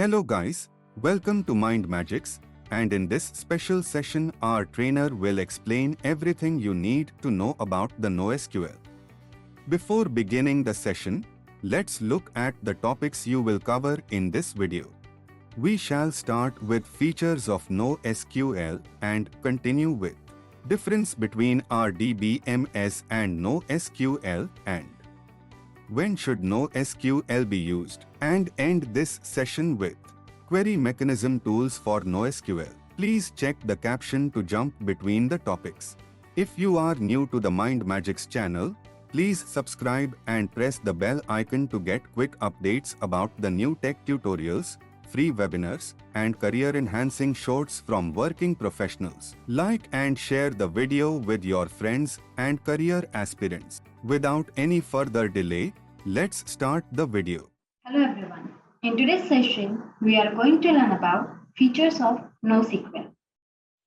Hello guys, welcome to MindMajix, and in this special session our trainer will explain everything you need to know about the NoSQL. Before beginning the session, let's look at the topics you will cover in this video. We shall start with features of NoSQL and continue with difference between RDBMS and NoSQL and when should NoSQL be used, and end this session with query mechanism tools for NoSQL. Please check the caption to jump between the topics. If you are new to the MindMajix channel, please subscribe and press the bell icon to get quick updates about the new tech tutorials, free webinars, and career-enhancing shorts from working professionals. Like and share the video with your friends and career aspirants. Without any further delay, let's start the video. Hello everyone. In today's session, we are going to learn about features of NoSQL.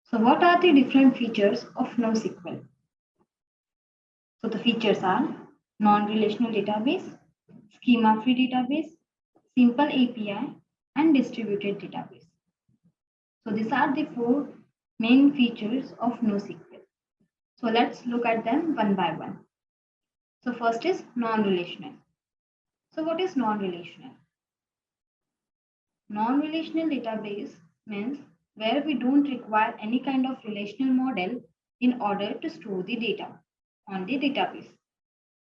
So what are the different features of NoSQL? So the features are non-relational database, schema-free database, simple API, and distributed database. So these are the four main features of NoSQL. So let's look at them one by one. So first is non-relational. So what is non-relational? Non-relational database means where we don't require any kind of relational model in order to store the data on the database.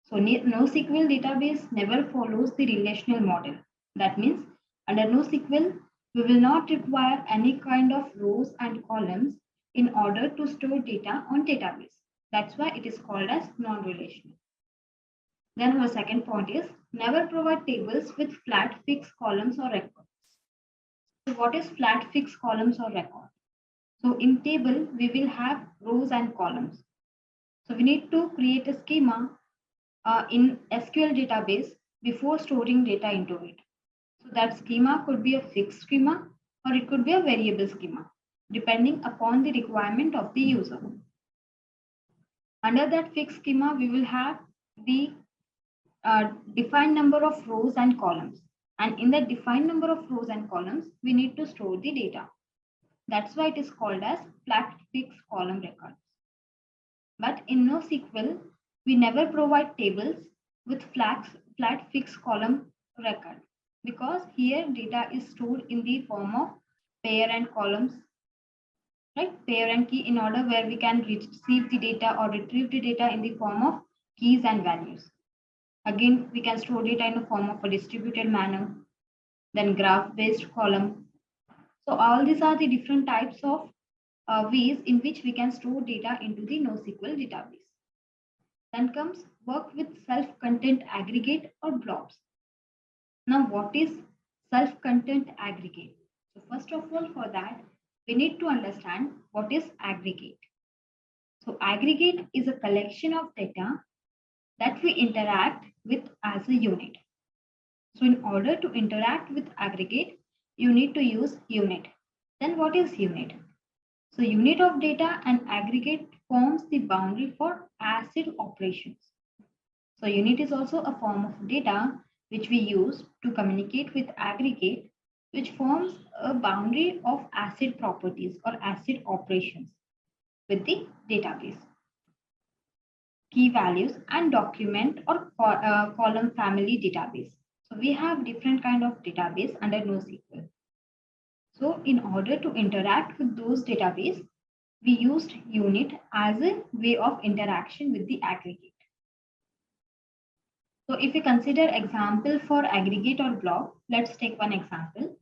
So NoSQL database never follows the relational model. That means under NoSQL, we will not require any kind of rows and columns in order to store data on database. That's why it is called as non-relational. Then our second point is never provide tables with flat fixed columns or records. So what is flat fixed columns or record? So in table, we will have rows and columns. So we need to create a schema in SQL database before storing data into it. So that schema could be a fixed schema or it could be a variable schema, depending upon the requirement of the user. Under that fixed schema, we will have the defined number of rows and columns. And in that defined number of rows and columns, we need to store the data. That's why it is called as flat fixed column records. But in NoSQL, we never provide tables with flat fixed column record because here data is stored in the form of pair and columns, right? Pair and key in order where we can receive the data or retrieve the data in the form of keys and values. Again, we can store data in the form of a distributed manner, then graph-based column. So all these are the different types of ways in which we can store data into the NoSQL database. Then comes work with self-content aggregate or blobs. Now, what is self-content aggregate? So first of all, for that, we need to understand what is aggregate. So aggregate is a collection of data that we interact with as a unit. So in order to interact with aggregate, you need to use unit. Then what is unit? So unit of data and aggregate forms the boundary for ACID operations. So unit is also a form of data which we use to communicate with aggregate, which forms a boundary of ACID properties or ACID operations with the database. Key values and document or column family database. So we have different kind of database under NoSQL. So in order to interact with those database, we used unit as a way of interaction with the aggregate. So if we consider example for aggregate or blob, let's take one example.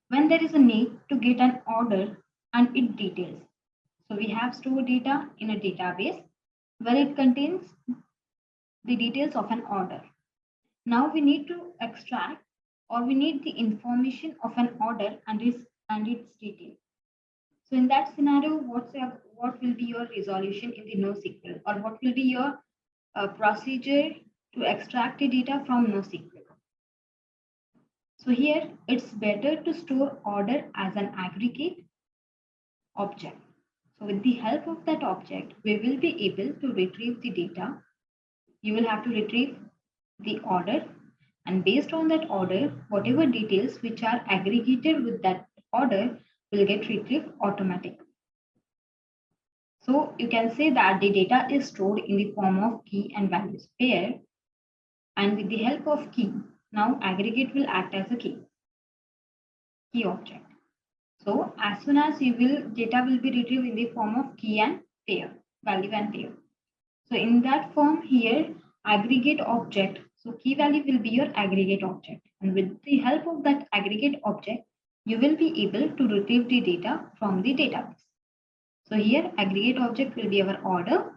When there is a need to get an order and its details. So we have stored data in a database where it contains the details of an order. Now we need to extract or we need the information of an order and its details. So in that scenario, what will be your resolution in the NoSQL or what will be your procedure to extract the data from NoSQL? So here it's better to store order as an aggregate object. So with the help of that object, we will be able to retrieve the data. You will have to retrieve the order And based on that order, whatever details which are aggregated with that order will get retrieved automatically. So you can say that the data is stored in the form of key and values pair. And with the help of key, now aggregate will act as a key object. So as soon as data will be retrieved in the form of key and pair, value and pair. So in that form here, aggregate object. So key value will be your aggregate object. And with the help of that aggregate object, you will be able to retrieve the data from the database. So here aggregate object will be our order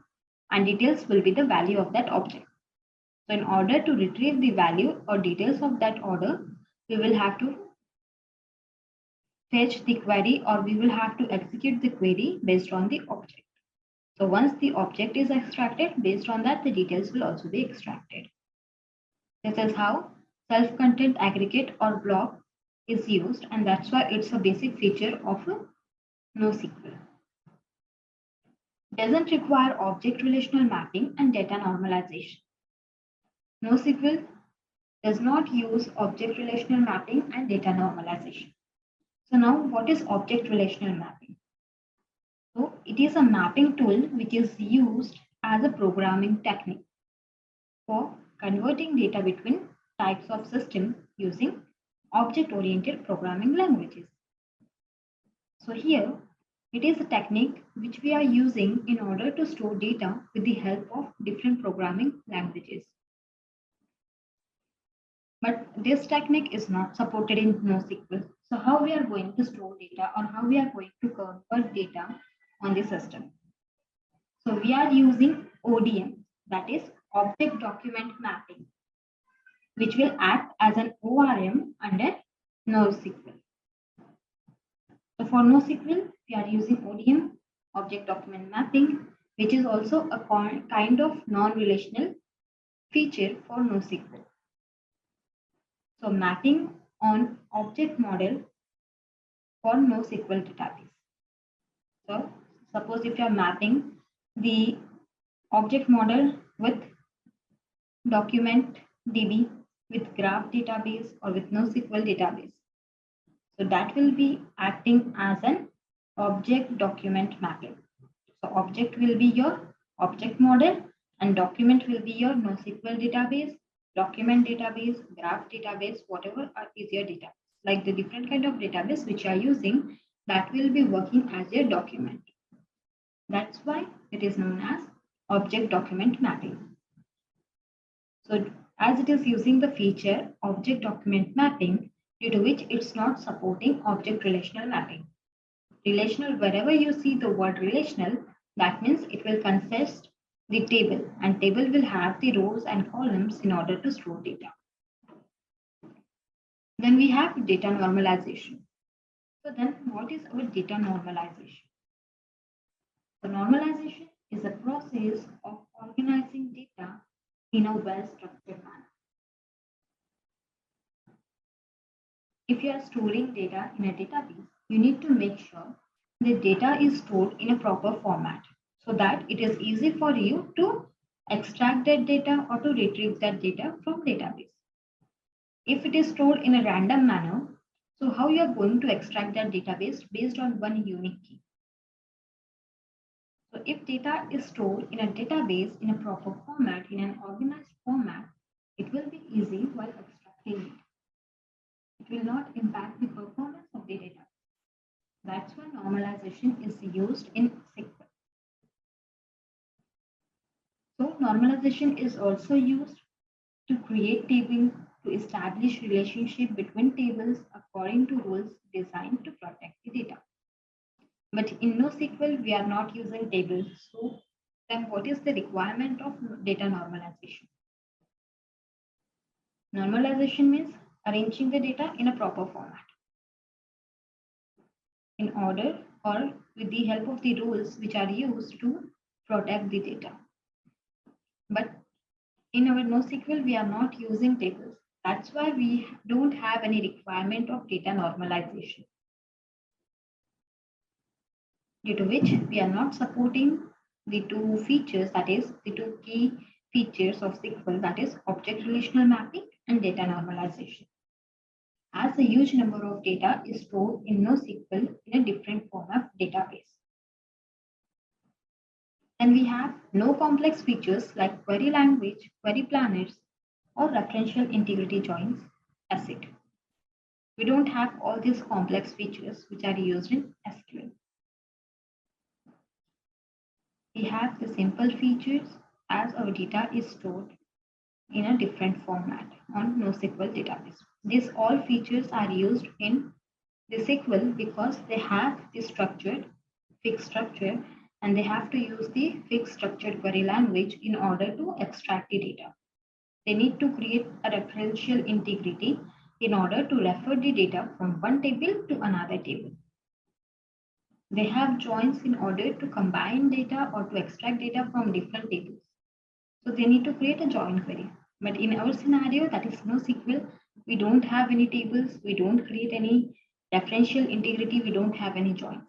and details will be the value of that object. So in order to retrieve the value or details of that order, we will have to fetch the query or we will have to execute the query based on the object. So once the object is extracted, based on that, the details will also be extracted. This is how self-contained aggregate or block is used, and that's why it's a basic feature of NoSQL. Doesn't require object relational mapping and data normalization. NoSQL does not use object relational mapping and data normalization. So now what is object relational mapping? So it is a mapping tool which is used as a programming technique for converting data between types of systems using object-oriented programming languages. So here it is a technique which we are using in order to store data with the help of different programming languages. But this technique is not supported in NoSQL. So how we are going to store data or how we are going to convert data on the system? So we are using ODM, that is Object Document Mapping, which will act as an ORM under NoSQL. So for NoSQL, we are using ODM, Object Document Mapping, which is also a kind of non-relational feature for NoSQL. So mapping on object model for NoSQL database. So suppose if you are mapping the object model with document DB, with graph database or with NoSQL database. So that will be acting as an object document mapping. So object will be your object model and document will be your NoSQL database, document database, graph database, whatever is your data. Like the different kind of database which you are using, that will be working as your document. That's why it is known as object document mapping. So as it is using the feature object document mapping, due to which it's not supporting object relational mapping. Relational, wherever you see the word relational, that means it will consist the table, and table will have the rows and columns in order to store data. Then we have data normalization. So then what is our data normalization? So normalization is a process of organizing data in a well-structured manner. If you are storing data in a database, you need to make sure the data is stored in a proper format so that it is easy for you to extract that data or to retrieve that data from database. If it is stored in a random manner, so how you are going to extract that database based on one unique key? So if data is stored in a database in a proper format, in an organized format, it will be easy while extracting it. It will not impact the performance of the data. That's why normalization is used in SQL. So normalization is also used to create tables, to establish relationship between tables according to rules designed to protect the data. But in NoSQL, we are not using tables. So then what is the requirement of data normalization? Normalization means arranging the data in a proper format in order or with the help of the rules which are used to protect the data. But in our NoSQL, we are not using tables. That's why we don't have any requirement of data normalization. Due to which we are not supporting the two features, that is the two key features of SQL, that is object relational mapping and data normalization. As a huge number of data is stored in NoSQL in a different format database. And we have no complex features like query language, query planners, or referential integrity joins, ACID. We don't have all these complex features which are used in SQL. We have the simple features as our data is stored in a different format on NoSQL database. These all features are used in the SQL because they have the fixed structure, and they have to use the fixed structured query language in order to extract the data. They need to create a referential integrity in order to refer the data from one table to another table. They have joins in order to combine data or to extract data from different tables. So they need to create a join query. But in our scenario, that is NoSQL, we don't have any tables, we don't create any referential integrity, we don't have any joins.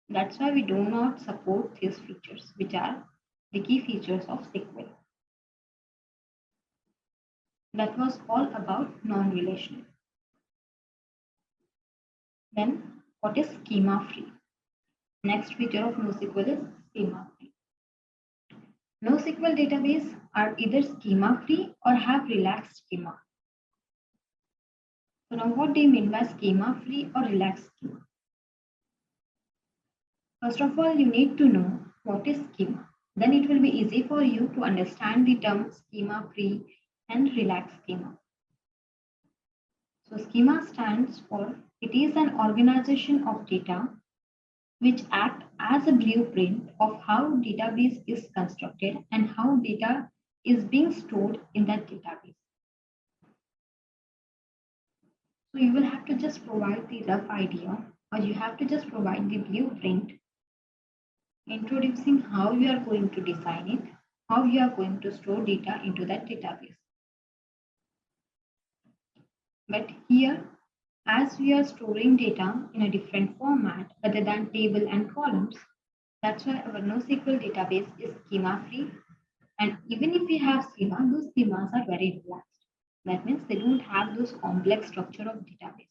That's why we do not support these features, which are the key features of SQL. That was all about non-relational. Then, what is schema-free? Next feature of NoSQL is schema-free. NoSQL database are either schema-free or have relaxed schema. So now what do you mean by schema-free or relaxed schema? First of all, you need to know what is schema. Then it will be easy for you to understand the term schema-free and relaxed schema. So schema stands for, it is an organization of data which act as a blueprint of how database is constructed and how data is being stored in that database. So you will have to just provide the rough idea, or you have to just provide the blueprint, introducing how you are going to design it, how you are going to store data into that database. But here, as we are storing data in a different format other than table and columns, that's why our NoSQL database is schema-free. And even if we have schema, those schemas are very relaxed. That means they don't have those complex structure of database,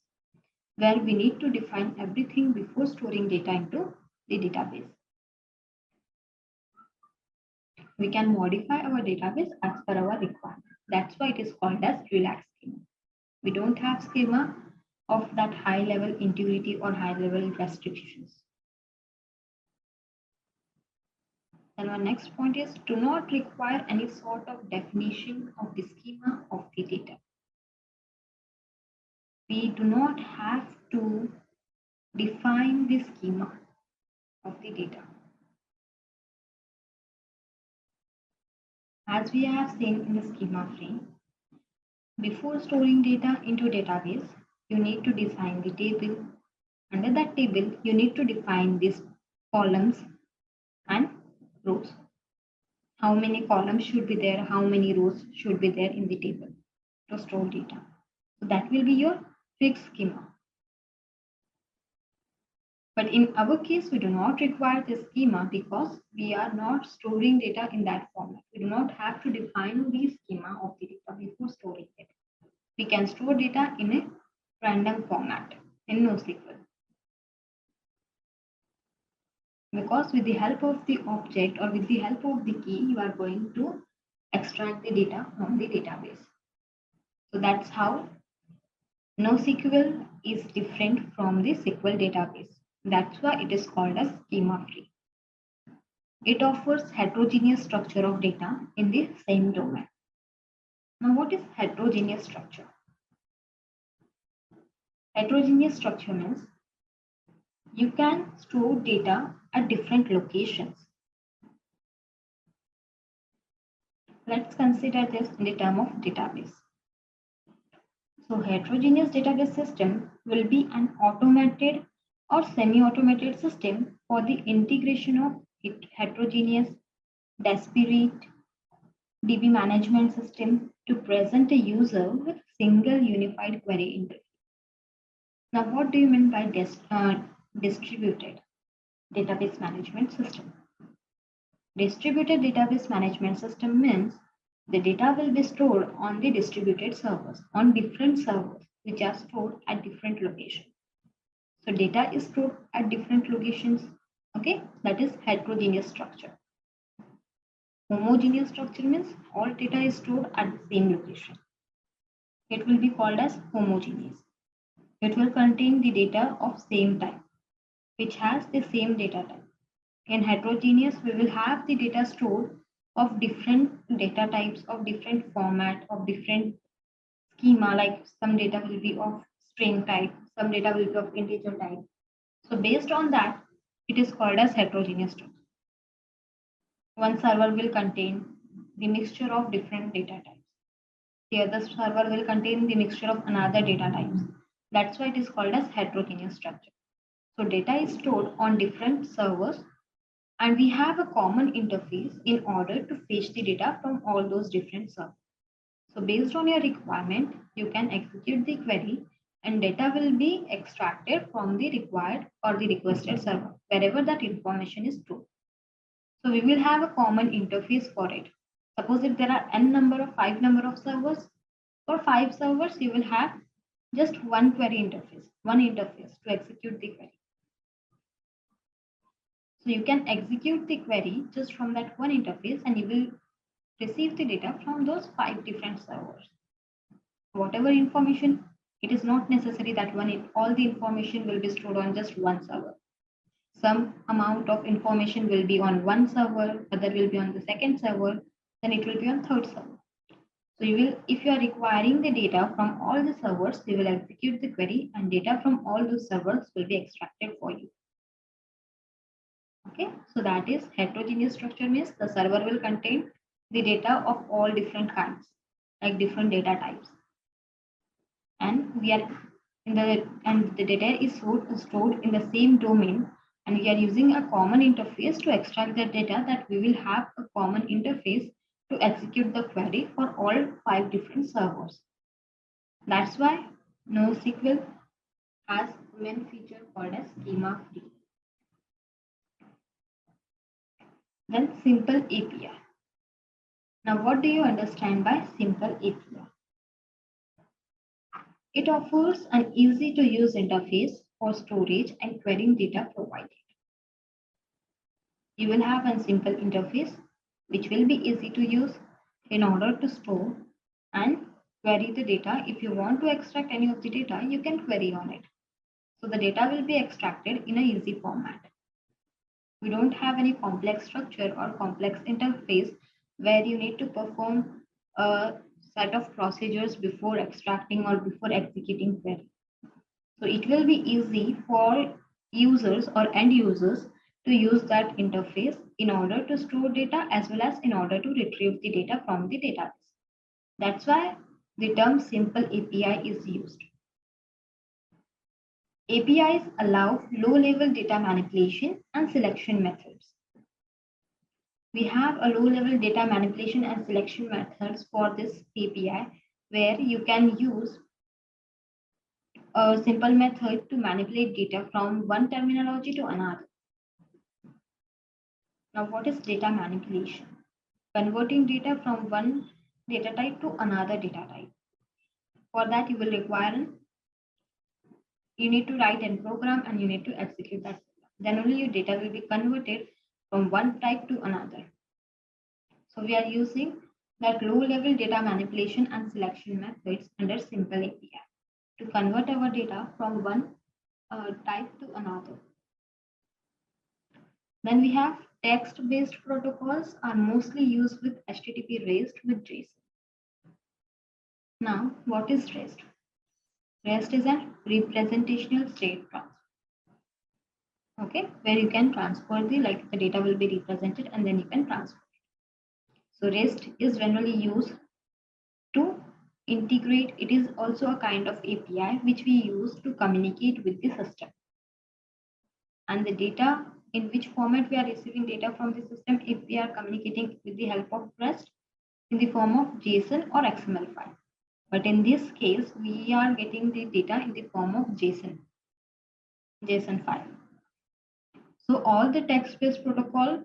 where we need to define everything before storing data into the database. We can modify our database as per our requirement. That's why it is called as relaxed schema. We don't have schema of that high level integrity or high level restrictions. Then our next point is, do not require any sort of definition of the schema of the data. We do not have to define the schema of the data. As we have seen in the schema-free, before storing data into database, you need to design the table. Under that table, you need to define these columns and rows. How many columns should be there, how many rows should be there in the table to store data. So that will be your fixed schema. But in our case, we do not require the schema because we are not storing data in that format. We do not have to define the schema of the data before storing it. We can store data in a random format in NoSQL. Because with the help of the object or with the help of the key, you are going to extract the data from the database. So that's how NoSQL is different from the SQL database. That's why it is called as schema-free. It offers heterogeneous structure of data in the same domain. Now, what is heterogeneous structure? Heterogeneous structure means you can store data at different locations. Let's consider this in the term of database. So heterogeneous database system will be an automated or semi-automated system for the integration of heterogeneous, disparate DB management system to present a user with single unified query interface. Now, what do you mean by distributed database management system? Distributed database management system means The data will be stored on the distributed servers, on different servers, which are stored at different locations. So data is stored at different locations. Okay, that is heterogeneous structure. Homogeneous structure means all data is stored at the same location. It will be called as homogeneous. It will contain the data of same type, which has the same data type. In heterogeneous, we will have the data stored of different data types, of different format, of different schema, like some data will be of string type, some data will be of integer type. So based on that, it is called as heterogeneous structure. One server will contain the mixture of different data types. The other server will contain the mixture of another data types. That's why it is called as heterogeneous structure. So data is stored on different servers and we have a common interface in order to fetch the data from all those different servers. So based on your requirement, you can execute the query and data will be extracted from the required or the requested server, wherever that information is stored. So we will have a common interface for it. Suppose if there are n number of 5 number of servers, for 5 servers, you will have just one query interface, one interface to execute the query. So you can execute the query just from that one interface and you will receive the data from those 5 different servers. Whatever information, it is not necessary that all the information will be stored on just one server. Some amount of information will be on one server, other will be on the second server, then it will be on third server. So you will, if you are requiring the data from all the servers, you will execute the query and data from all those servers will be extracted for you. Okay, so that is heterogeneous structure means the server will contain the data of all different kinds, like different data types. And the data is stored in the same domain and we are using a common interface to extract the data that we will have a common interface to execute the query for all 5 different servers. That's why NoSQL has a main feature called as schema-free. Then simple API. Now what do you understand by simple API? It offers an easy to use interface for storage and querying data provided. You will have a simple interface which will be easy to use in order to store and query the data. If you want to extract any of the data, you can query on it. So the data will be extracted in an easy format. We don't have any complex structure or complex interface where you need to perform a set of procedures before extracting or before executing query. So it will be easy for users or end users to use that interface in order to store data as well as in order to retrieve the data from the database. That's why the term simple API is used. APIs allow low-level data manipulation and selection methods. We have a low-level data manipulation and selection methods for this API where you can use a simple method to manipulate data from one terminology to another. Now, what is data manipulation? Converting data from one data type to another data type. For that, you will require you need to write a program and you need to execute that. Then only your data will be converted from one type to another. So we are using that low-level data manipulation and selection methods under simple API to convert our data from one type to another. Then we have text-based protocols are mostly used with HTTP REST with JSON. Now, what is REST? REST is a representational state transfer. Okay, where you can transfer the data will be represented and then you can transfer it. So REST is generally used to integrate. It is also a kind of API which we use to communicate with the system. And the data, in which format we are receiving data from the system, if we are communicating with the help of REST in the form of JSON or XML file. But in this case, we are getting the data in the form of JSON file. So all the text-based protocol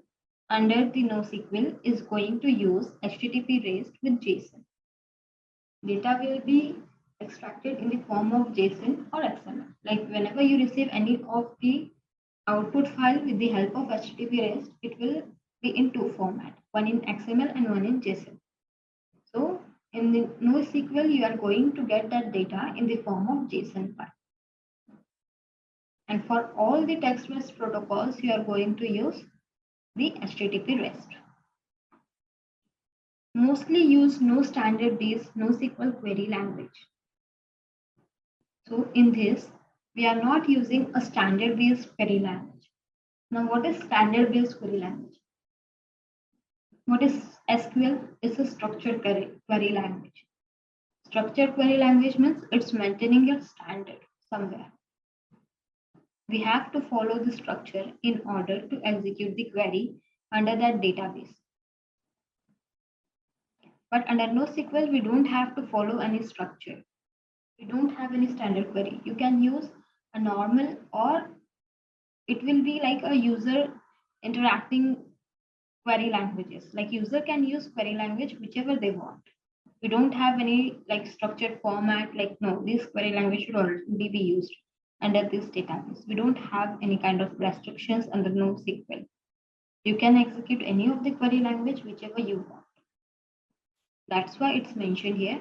under the NoSQL is going to use HTTP REST with JSON. Data will be extracted in the form of JSON or XML. Like whenever you receive any of the output file with the help of HTTP REST, it will be in two formats, one in XML and one in JSON. So in the NoSQL, you are going to get that data in the form of JSON file. And for all the text-based protocols, you are going to use the HTTP REST. Mostly use no standard-based NoSQL query language. So in this, we are not using a standard-based query language. Now, what is standard-based query language? What is SQL? It's a structured query language. Structured query language means it's maintaining a standard somewhere. We have to follow the structure in order to execute the query under that database. But under NoSQL, we don't have to follow any structure. We don't have any standard query. You can use a normal, or it will be like a user interacting query languages. Like user can use query language whichever they want. We don't have any like structured format, like no, this query language should already be used under this database. We don't have any kind of restrictions under NoSQL. You can execute any of the query language whichever you want. That's why it's mentioned here.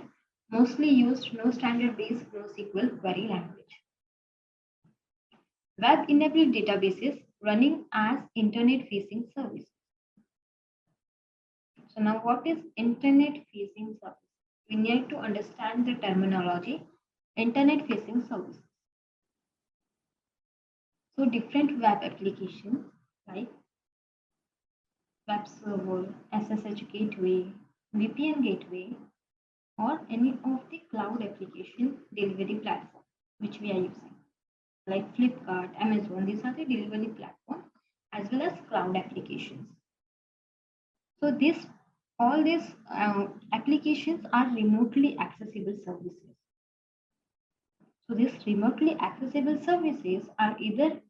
Mostly used no standard-based NoSQL query language. Web-enabled databases running as internet-facing services. So now what is internet-facing service? We need to understand the terminology internet-facing services. So different web applications like web server, SSH gateway, VPN gateway, or any of the cloud application delivery platform which we are using, like Flipkart, Amazon. These are the delivery platform as well as cloud applications. So all these applications are remotely accessible services. So these remotely accessible services are either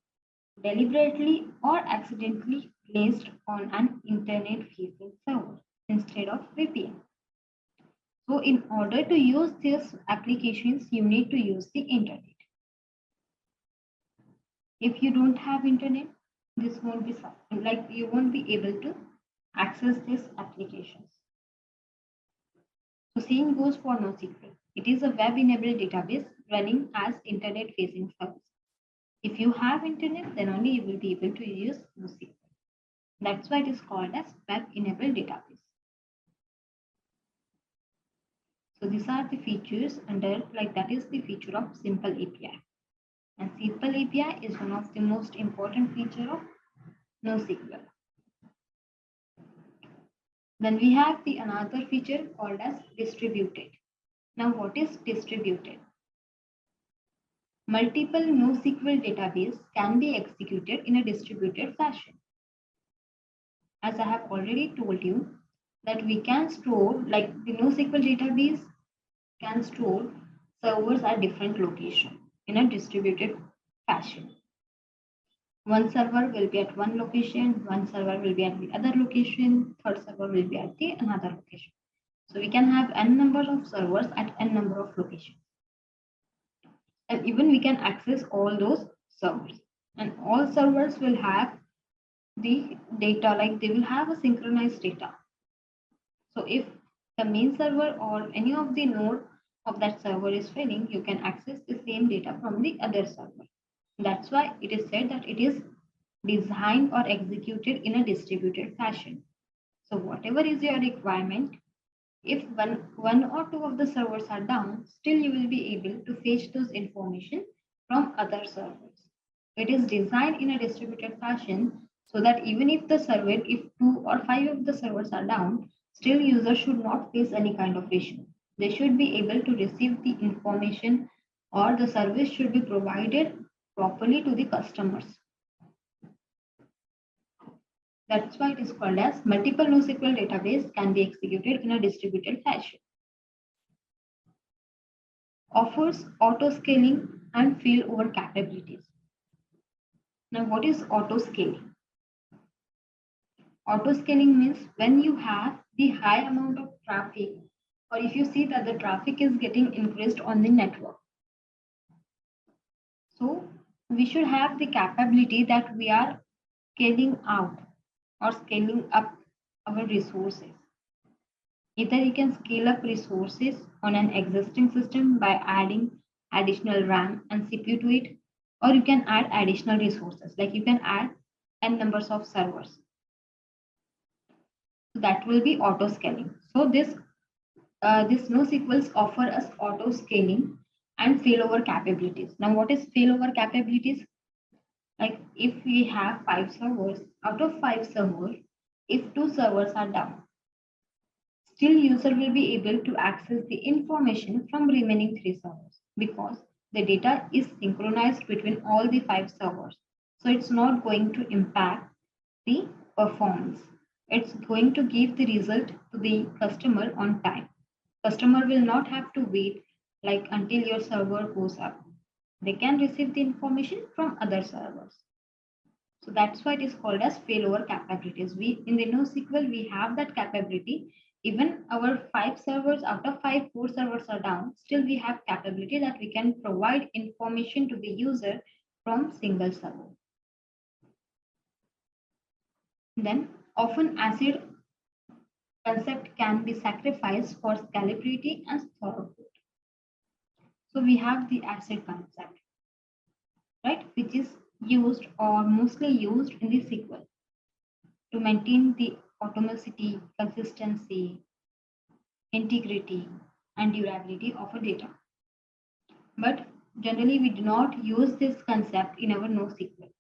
deliberately or accidentally placed on an internet-facing server instead of VPN. So in order to use these applications, you need to use the internet. If you don't have internet, this won't be something like you won't be able to access these applications. So same goes for NoSQL. It is a web-enabled database running as internet-facing service. If you have internet, then only you will be able to use NoSQL. That's why it is called as web-enabled database. So these are the features under, like that is the feature of simple API. And simple API is one of the most important feature of NoSQL. Then we have the another feature called as distributed. Now what is distributed? Multiple NoSQL database can be executed in a distributed fashion. As I have already told you that we can store, like the NoSQL database can store servers at different locations in a distributed fashion. One server will be at one location, one server will be at the other location, third server will be at the another location. So we can have n number of servers at n number of locations. And even we can access all those servers. And all servers will have the data, like they will have a synchronized data. So if the main server or any of the node of that server is failing, you can access the same data from the other server. That's why it is said that it is designed or executed in a distributed fashion. So whatever is your requirement, if one or two of the servers are down, still you will be able to fetch those information from other servers. It is designed in a distributed fashion so that even if if 2 or 5 of the servers are down, still users should not face any kind of issue. They should be able to receive the information, or the service should be provided properly to the customers. That's why it is called as multiple NoSQL database can be executed in a distributed fashion. Offers auto-scaling and failover capabilities. Now, what is auto-scaling? Auto scaling means when you have the high amount of traffic, or if you see that the traffic is getting increased on the network. So we should have the capability that we are scaling out or scaling up our resources. Either you can scale up resources on an existing system by adding additional RAM and CPU to it, or you can add additional resources, like you can add n numbers of servers. So that will be auto scaling. So this NoSQLs offer us auto scaling and failover capabilities. Now, what is failover capabilities? Like if we have 5 servers, out of 5 servers, if 2 servers are down, still user will be able to access the information from remaining 3 servers because the data is synchronized between all the 5 servers. So it's not going to impact the performance. It's going to give the result to the customer on time. Customer will not have to wait like until your server goes up. They can receive the information from other servers. So that's why it is called as failover capabilities. We in the NoSQL we have that capability. Even our 5 servers out of 5, 4 servers are down. Still we have capability that we can provide information to the user from single server. Then often ACID concept can be sacrificed for scalability and throughput. So we have the ACID concept, right, which is used or mostly used in the SQL to maintain the atomicity, consistency, integrity, and durability of a data. But generally, we do not use this concept in our NoSQL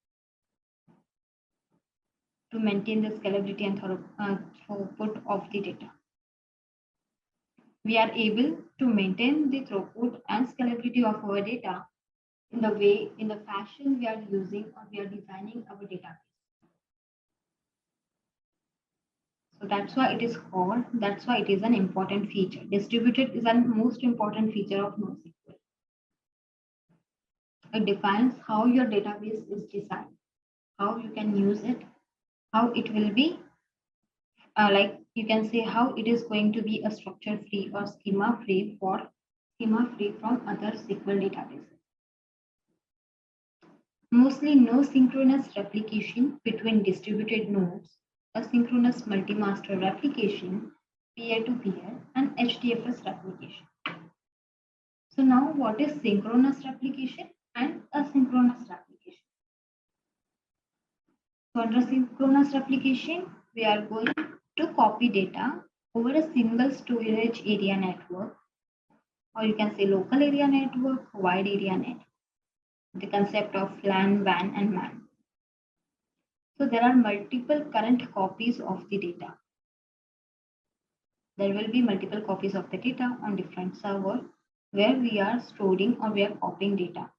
to maintain the scalability and throughput of the data. We are able to maintain the throughput and scalability of our data in the fashion we are using or we are designing our database. So that's why it is an important feature. Distributed is the most important feature of NoSQL. It defines how your database is designed, how you can use it, how it will be, like you can say how it is going to be a structure free or schema free from other SQL databases. Mostly no synchronous replication between distributed nodes, asynchronous multi-master replication, peer-to-peer, and HDFS replication. So now what is synchronous replication and asynchronous replication? So under synchronous replication, we are going to copy data over a single storage area network, or you can say local area network, wide area network. The concept of LAN, WAN, and MAN. So there are multiple current copies of the data. There will be multiple copies of the data on different servers where we are storing or we are copying data.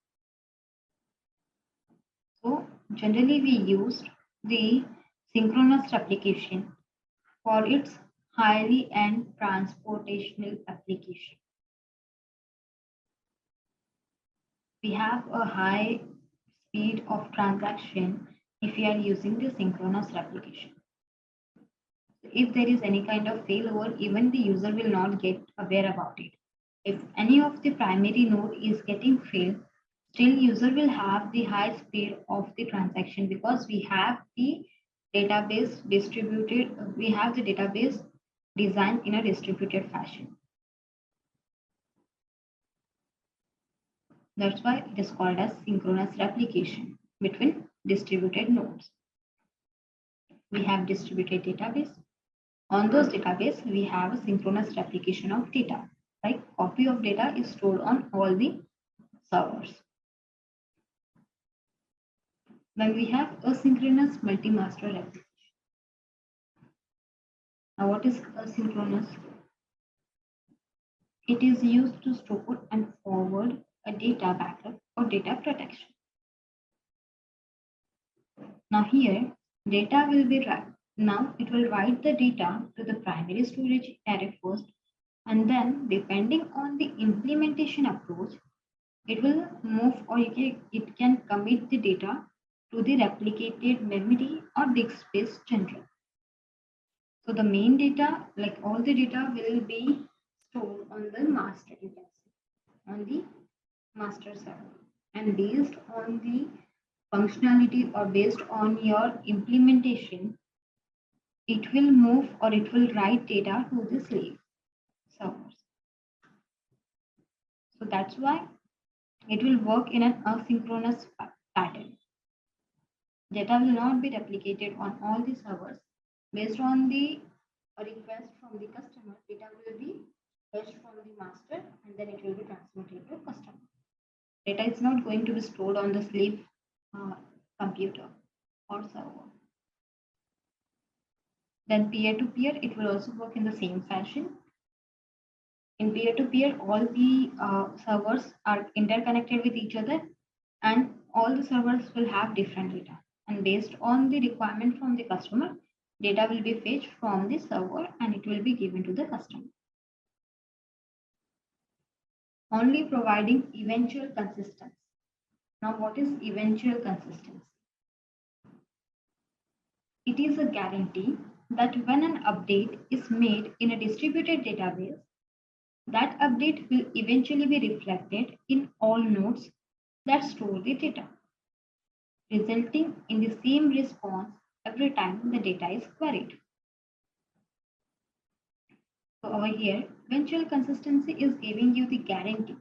So generally we used the synchronous replication for its highly and transportational application. We have a high speed of transaction if we are using the synchronous replication. If there is any kind of failover, even the user will not get aware about it. If any of the primary node is getting failed, still user will have the high speed of the transaction because we have the database distributed, we have the database designed in a distributed fashion. That's why it is called as synchronous replication between distributed nodes. We have distributed database. On those database, we have a synchronous replication of data. Like copy of data is stored on all the servers. Then we have asynchronous multi-master replication. Now what is asynchronous? It is used to store and forward a data backup or data protection. Now here, data will be now it will write the data to the primary storage array first, and then depending on the implementation approach, it will move or it can commit the data to the replicated memory or disk space general. So the main data, like all the data will be stored on the master, you can say, on the master server. And based on the functionality or based on your implementation, it will move or it will write data to the slave servers. So that's why it will work in an asynchronous pattern. Data will not be replicated on all the servers. Based on the request from the customer, data will be fetched from the master and then it will be transmitted to customer. Data is not going to be stored on the slave computer or server. Then peer-to-peer, it will also work in the same fashion. In peer-to-peer, all the servers are interconnected with each other and all the servers will have different data. And based on the requirement from the customer, data will be fetched from the server and it will be given to the customer. Only providing eventual consistency. Now, what is eventual consistency? It is a guarantee that when an update is made in a distributed database, that update will eventually be reflected in all nodes that store the data, resulting in the same response every time the data is queried. So over here, eventual consistency is giving you the guarantee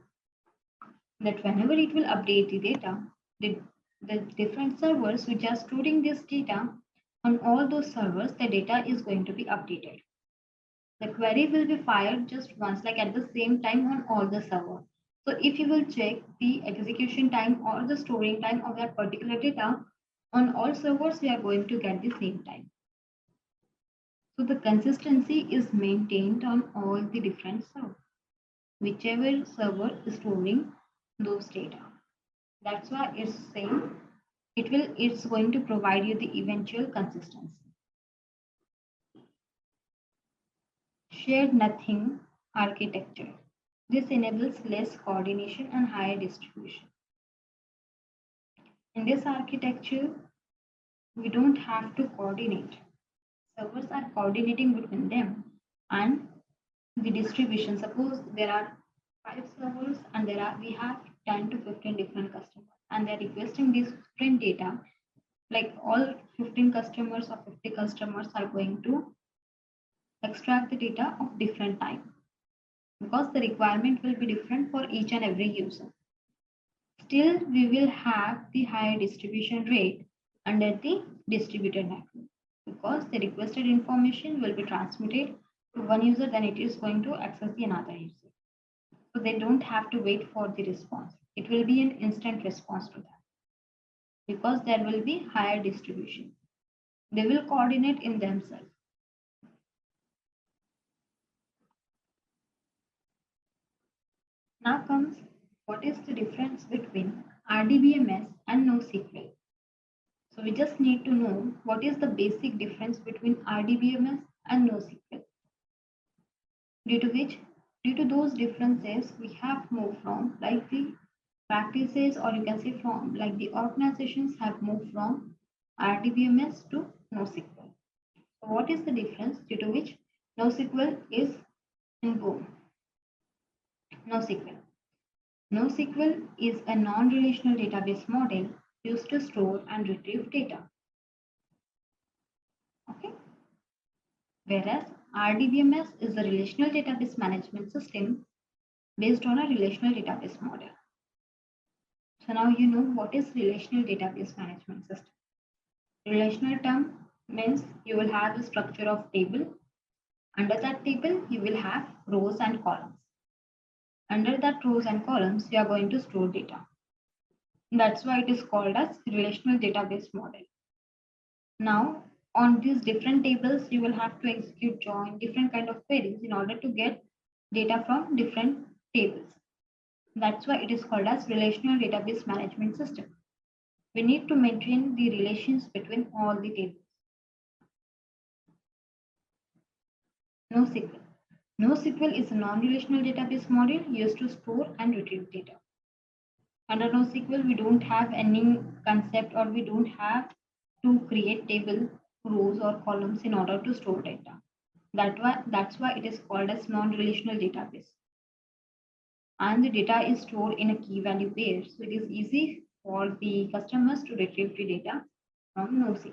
that whenever it will update the data, the different servers which are storing this data, on all those servers, the data is going to be updated. The query will be fired just once, like at the same time on all the servers. So if you will check the execution time or the storing time of that particular data, on all servers, we are going to get the same time. So the consistency is maintained on all the different servers, whichever server is storing those data. That's why it's saying it's going to provide you the eventual consistency. Shared nothing architecture. This enables less coordination and higher distribution. In this architecture, we don't have to coordinate. Servers are coordinating between them and the distribution. Suppose there are 5 servers and we have 10 to 15 different customers and they're requesting this different data. Like all 15 customers or 50 customers are going to extract the data of different time because the requirement will be different for each and every user. Still, we will have the higher distribution rate under the distributed network because the requested information will be transmitted to one user, then it is going to access the another user. So they don't have to wait for the response. It will be an instant response to that because there will be higher distribution. They will coordinate in themselves. Now comes what is the difference between RDBMS and NoSQL. So we just need to know what is the basic difference between RDBMS and NoSQL. Due to those differences, we have moved from like the practices, or you can say from like the organizations have moved from RDBMS to NoSQL. So what is the difference due to which NoSQL is in boom? NoSQL. NoSQL is a non-relational database model used to store and retrieve data. Okay. Whereas RDBMS is a relational database management system based on a relational database model. So now you know what is relational database management system. Relational term means you will have the structure of table. Under that table, you will have rows and columns. Under that rows and columns, you are going to store data. That's why it is called as relational database model. Now, on these different tables, you will have to execute join different kind of queries in order to get data from different tables. That's why it is called as relational database management system. We need to maintain the relations between all the tables. NoSQL. NoSQL is a non-relational database model used to store and retrieve data. Under NoSQL, we don't have any concept or we don't have to create table, rows or columns in order to store data. That's why it is called as non-relational database. And the data is stored in a key value pair. So it is easy for the customers to retrieve the data from NoSQL.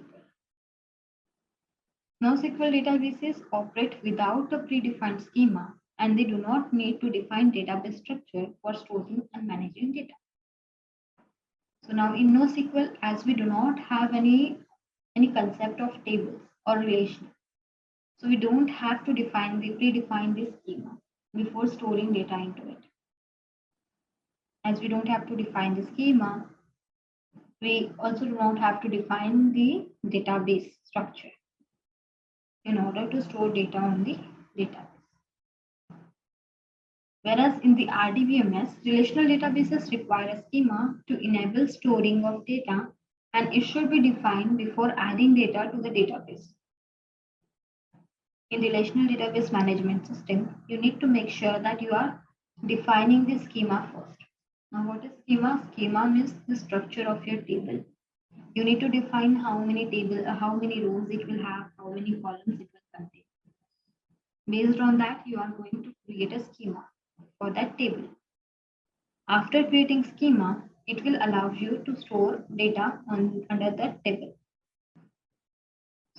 NoSQL databases operate without a predefined schema, and they do not need to define database structure for storing and managing data. So now in NoSQL, as we do not have any concept of tables or relational, so we don't have to predefine the schema before storing data into it. As we don't have to define the schema, we also do not have to define the database structure in order to store data on the database. Whereas in the RDBMS, relational databases require a schema to enable storing of data, and it should be defined before adding data to the database. In relational database management system, you need to make sure that you are defining the schema first. Now, what is schema? Schema means the structure of your table. You need to define how many rows it will have, how many columns it will contain. Based on that, you are going to create a schema for that table. After creating schema, it will allow you to store data under that table.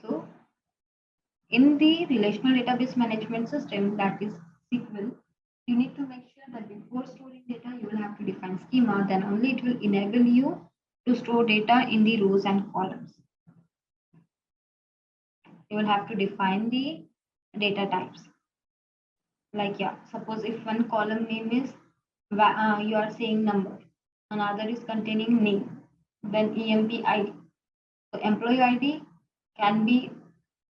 So, in the relational database management system, that is SQL, you need to make sure that before storing data, you will have to define schema, then only it will enable you to store data in the rows and columns. You will have to define the data types. Like, suppose if one column name is, you are saying number, another is containing name, then EMP ID. So employee ID can be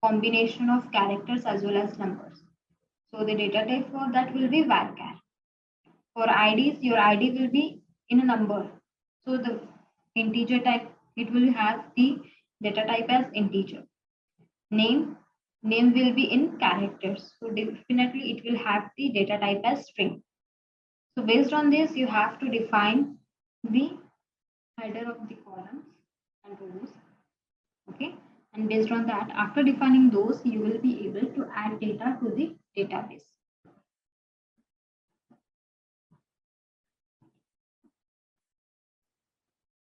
combination of characters as well as numbers. So the data type for that will be varchar. For IDs, your ID will be in a number. So the integer type, it will have the data type as integer. Name will be in characters. So definitely it will have the data type as string. So based on this, you have to define the header of the columns and rows. Okay. And based on that, after defining those, you will be able to add data to the database.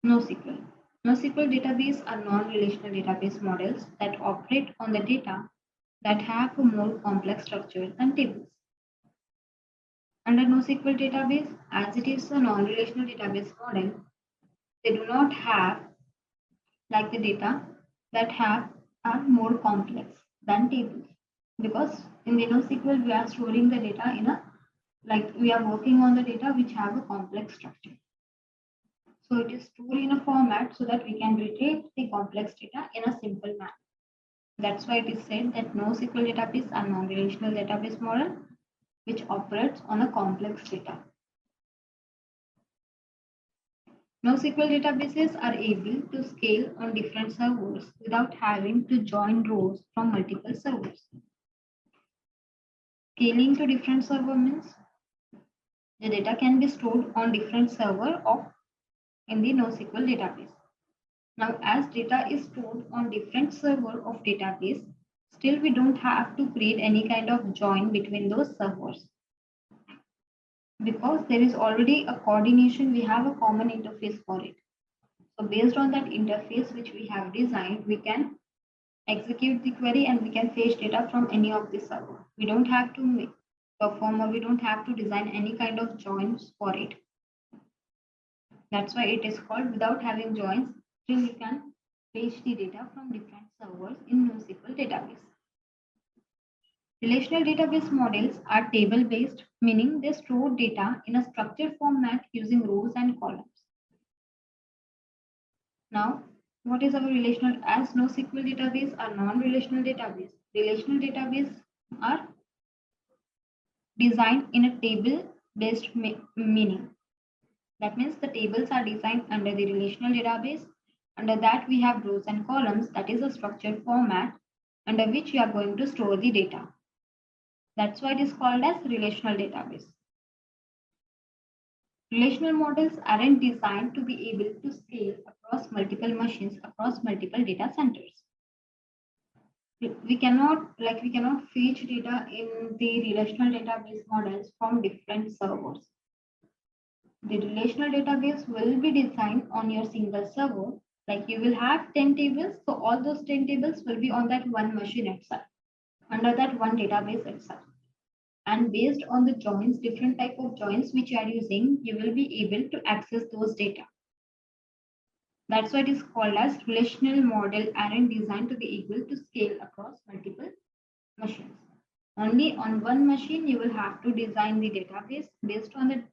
NoSQL. NoSQL database are non-relational database models that operate on the data that have a more complex structure than tables. Under NoSQL database, as it is a non-relational database model, they do not have like the data that are more complex than tables, because in the NoSQL we are storing the data we are working on the data which have a complex structure. So it is stored in a format so that we can retrieve the complex data in a simple manner. That's why it is said that NoSQL database are non-relational database model which operates on a complex data. NoSQL databases are able to scale on different servers without having to join rows from multiple servers. Scaling to different server means the data can be stored on different server in the NoSQL database. Now, as data is stored on different server of database, still we don't have to create any kind of join between those servers, because there is already a coordination, we have a common interface for it. So based on that interface which we have designed, we can execute the query and we can fetch data from any of the server. We don't have to perform, or we don't have to design any kind of joins for it. That's why it is called without having joins. Still we can fetch the data from different servers in NoSQL database. Relational database models are table-based, meaning they store data in a structured format using rows and columns. Now, what is our relational? As NoSQL database are non-relational database. Relational database are designed in a table-based meaning. That means the tables are designed under the relational database. Under that, we have rows and columns, that is a structured format under which we are going to store the data. That's why it is called as relational database. Relational models aren't designed to be able to scale across multiple machines, across multiple data centers. we cannot fetch data in the relational database models from different servers. The relational database will be designed on your single server. Like you will have 10 tables, so all those 10 tables will be on that one machine itself, under that one database itself. And based on the joins, different type of joins which you are using, you will be able to access those data. That's why it is called as relational model and designed to be able to scale across multiple machines. Only on one machine you will have to design the database. Based on the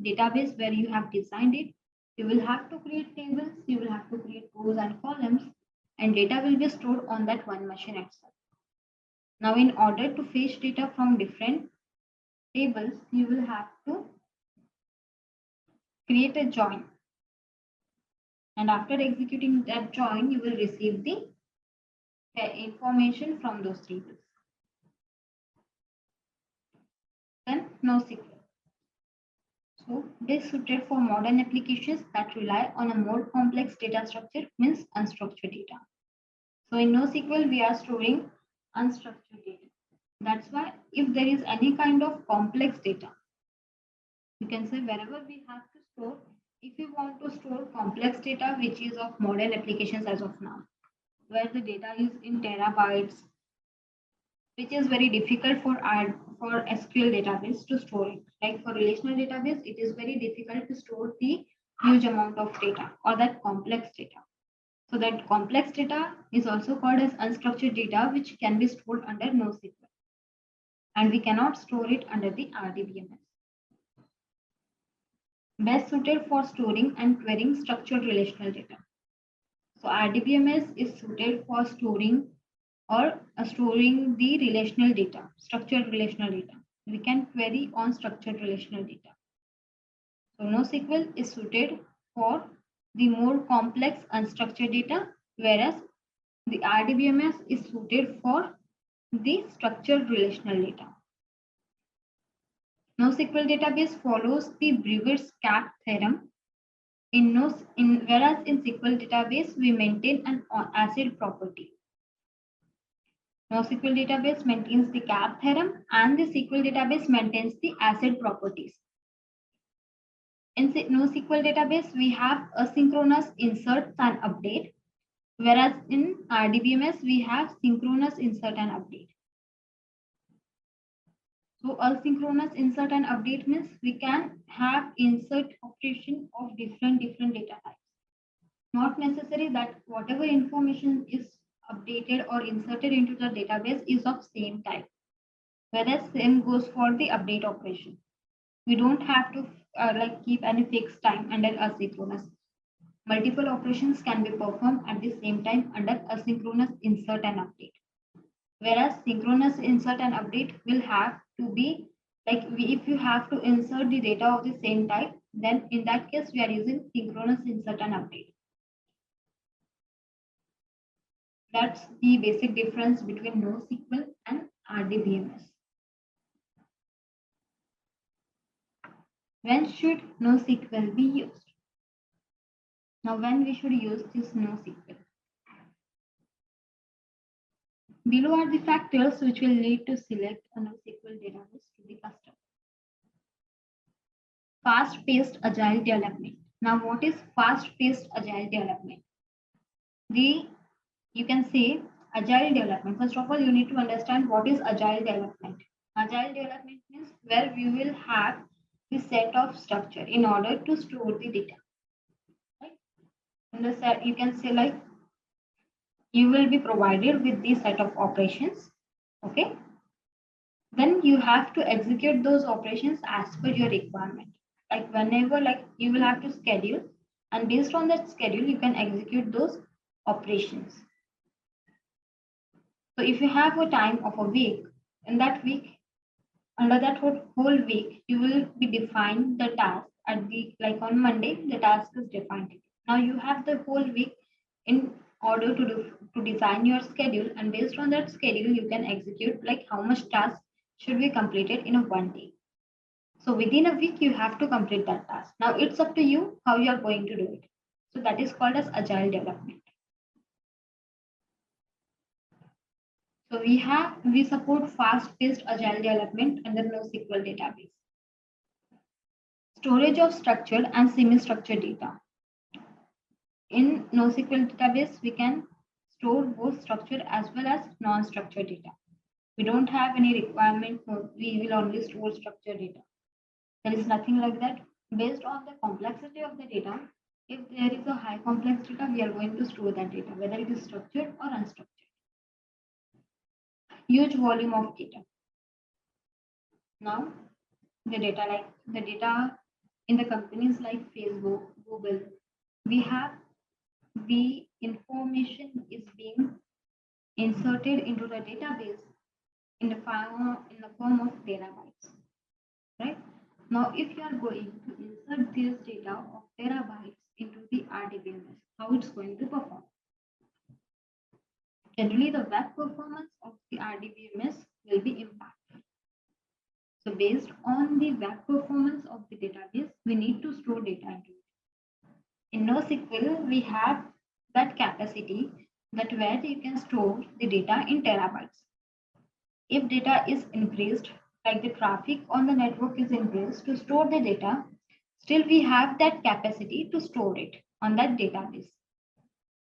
database where you have designed it, you will have to create tables, you will have to create rows and columns, and data will be stored on that one machine itself. Now, in order to fetch data from different tables, you will have to create a join. And after executing that join, you will receive the information from those tables. Then NoSQL. So this is suited for modern applications that rely on a more complex data structure, means unstructured data. So in NoSQL, we are storing unstructured data. That's why if there is any kind of complex data, you can say wherever we have to store, if you want to store complex data, which is of modern applications as of now, where the data is in terabytes, which is very difficult for SQL database to store it. Like for relational database, it is very difficult to store the huge amount of data or that complex data. So that complex data is also called as unstructured data, which can be stored under NoSQL. And we cannot store it under the RDBMS. Best suited for storing and querying structured relational data. So RDBMS is suited for storing the relational data, structured relational data. We can query on structured relational data. So NoSQL is suited for the more complex unstructured data, whereas the RDBMS is suited for the structured relational data. NoSQL database follows the Brewer's cap theorem. Whereas in SQL database, we maintain an ACID property. NoSQL database maintains the cap theorem and the SQL database maintains the ACID properties. In NoSQL database, we have asynchronous inserts and update, whereas in RDBMS, we have synchronous insert and update. So asynchronous insert and update means we can have insert operation of different data types. Not necessary that whatever information is updated or inserted into the database is of same type. Whereas same goes for the update operation. We don't have to keep any fixed time under asynchronous. Multiple operations can be performed at the same time under asynchronous insert and update. Whereas synchronous insert and update will have to be if you have to insert the data of the same type, then in that case we are using synchronous insert and update. That's the basic difference between NoSQL and RDBMS. When should NoSQL be used? Now, when we should use this NoSQL? Below are the factors which will lead to select a NoSQL database to the customer. Fast-paced agile development. Now, what is fast-paced agile development? You can say agile development. First of all, you need to understand what is agile development. Agile development means where we will have the set of structure in order to store the data. Right? In the set, you can say you will be provided with the set of operations. Okay. Then you have to execute those operations as per your requirement. Whenever you will have to schedule, and based on that schedule, you can execute those operations. So if you have a time of a week, in that week, under that whole week, you will be defined the task at on Monday, the task is defined. Now you have the whole week in order to design your schedule, and based on that schedule, you can execute how much task should be completed in a one day. So within a week, you have to complete that task. Now it's up to you how you are going to do it. So that is called as agile development. So we support fast-paced agile development under NoSQL database. Storage of structured and semi-structured data. In NoSQL database, we can store both structured as well as non-structured data. We don't have any requirement for we will only store structured data. There is nothing like that. Based on the complexity of the data, if there is a high complex data, we are going to store that data, whether it is structured or unstructured. Huge volume of data. Now, the data in the companies like Facebook, Google, we have the information is being inserted into the database in the form of terabytes, right? Now, if you are going to insert this data of terabytes into the RDBMS, how it's going to perform? Generally, the web performance of the RDBMS will be impacted. So, based on the web performance of the database, we need to store data into it. In NoSQL, we have that capacity that where you can store the data in terabytes. If data is increased, like the traffic on the network is increased to store the data, still we have that capacity to store it on that database.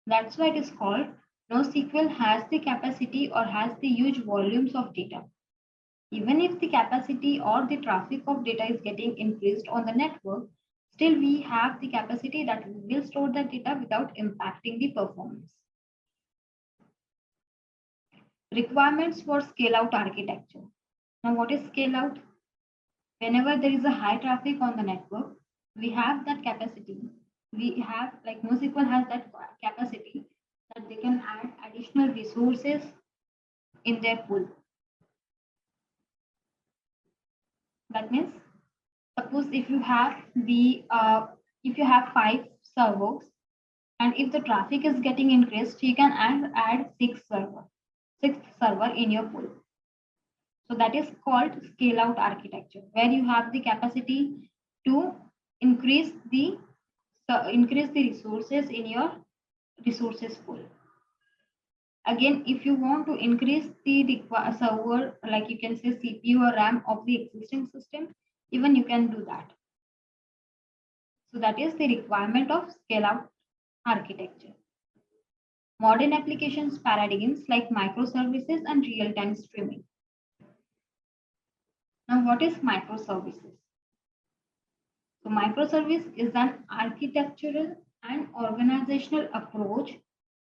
That's why it is called NoSQL has the capacity or has the huge volumes of data. Even if the capacity or the traffic of data is getting increased on the network, still we have the capacity that we will store the data without impacting the performance. Requirements for scale-out architecture. Now, what is scale-out? Whenever there is a high traffic on the network, we have that capacity. We have, like NoSQL has that capacity that they can add additional resources in their pool. That means, suppose if you have 5 servers, and if the traffic is getting increased, you can add sixth server in your pool. So that is called scale-out architecture, where you have the capacity to increase the resources in your resources pool. Again, if you want to increase the server, like you can say CPU or RAM of the existing system, even you can do that. So that is the requirement of scale-out architecture. Modern applications paradigms like microservices and real-time streaming. Now, what is microservices? So microservice is an architectural and organizational approach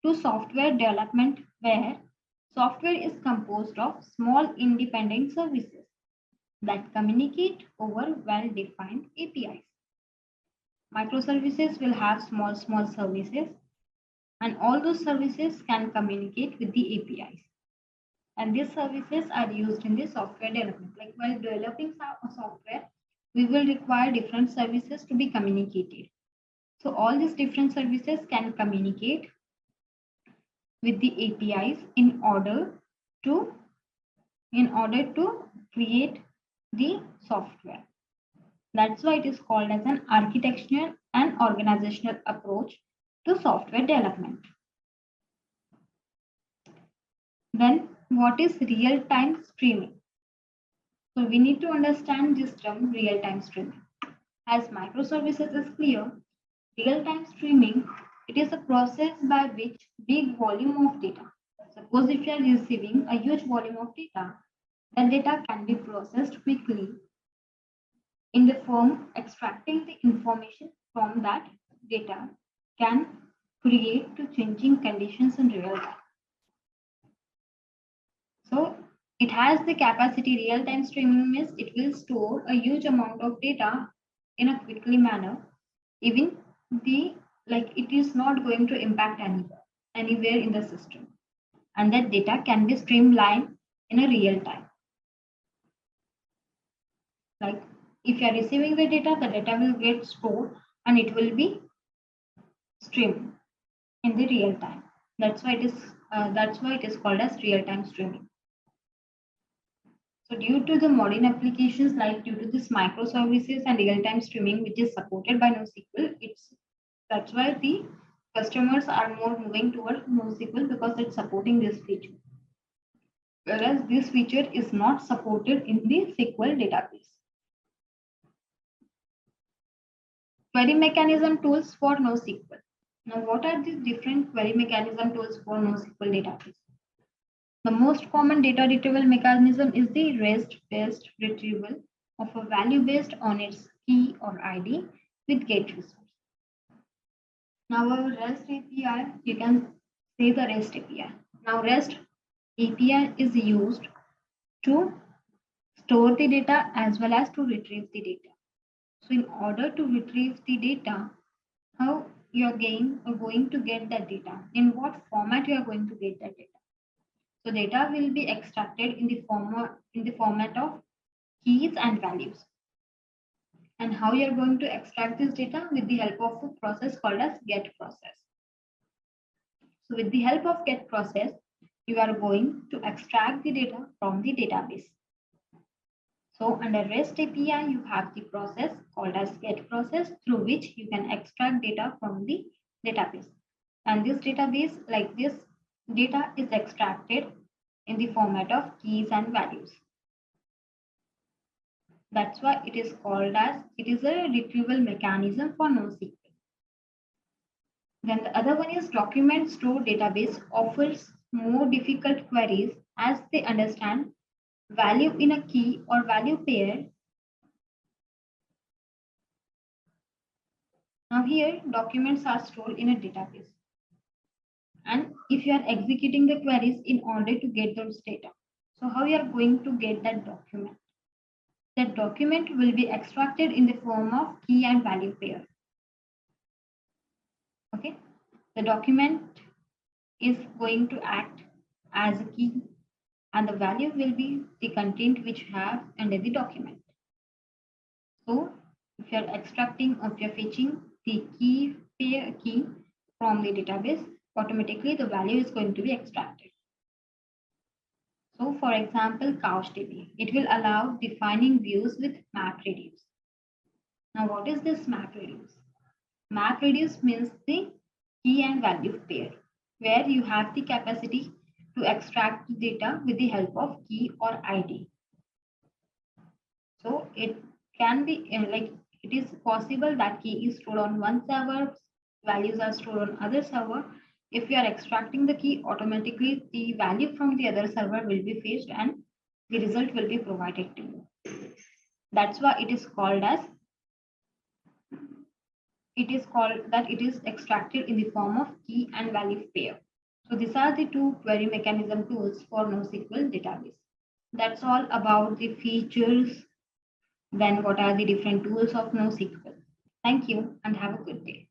to software development where software is composed of small independent services that communicate over well-defined APIs. Microservices will have small services, and all those services can communicate with the APIs. And these services are used in the software development. Like while developing software, we will require different services to be communicated. So all these different services can communicate with the APIs in order to create the software. That's why it is called as an architectural and organizational approach to software development. Then what is real-time streaming? So we need to understand this term real-time streaming. As microservices is clear, real-time streaming, it is a process by which big volume of data. Suppose if you are receiving a huge volume of data, that data can be processed quickly in the form extracting the information from that data can create to changing conditions in real time. So it has the capacity. Real-time streaming means it will store a huge amount of data in a quickly manner. Even it is not going to impact anywhere in the system, and that data can be streamlined in a real time. Like if you are receiving the data will get stored and it will be streamed in the real time. That's why it is called as real-time streaming. So due to the modern applications, like due to this microservices and real-time streaming, which is supported by NoSQL, that's why the customers are more moving towards NoSQL because it's supporting this feature. whereas this feature is not supported in the SQL database. Query mechanism tools for NoSQL. Now, what are the different query mechanism tools for NoSQL database? The most common data retrieval mechanism is the REST-based retrieval of a value based on its key or ID with GET resource. Now, our REST API, you can say the REST API. Now, REST API is used to store the data as well as to retrieve the data. So, in order to retrieve the data, how you are going to get that data? In what format you are going to get that data? So data will be extracted in the format of keys and values. And how you are going to extract this data? With the help of a process called as GET process. So with the help of GET process, you are going to extract the data from the database. So under REST API, you have the process called as GET process through which you can extract data from the database. And this database, like this, data is extracted in the format of keys and values. That's why it is called as, it is a retrieval mechanism for NoSQL. Then the other one is document store database offers more difficult queries as they understand value in a key or value pair. Now here documents are stored in a database. And if you are executing the queries in order to get those data, so how you are going to get that document? That document will be extracted in the form of key and value pair. Okay, the document is going to act as a key and the value will be the content which you have under the document. So if you are extracting or if you are fetching the key pair key from the database, automatically the value is going to be extracted. So for example, CouchDB, it will allow defining views with MapReduce. Now what is this MapReduce? MapReduce means the key and value pair, where you have the capacity to extract data with the help of key or ID. So it can be like, it is possible that key is stored on one server, values are stored on other server. If you are extracting the key, automatically the value from the other server will be fetched and the result will be provided to you. That's why it is called as, it is extracted in the form of key and value pair. So these are the two query mechanism tools for NoSQL database. That's all about the features. Then what are the different tools of NoSQL? Thank you and have a good day.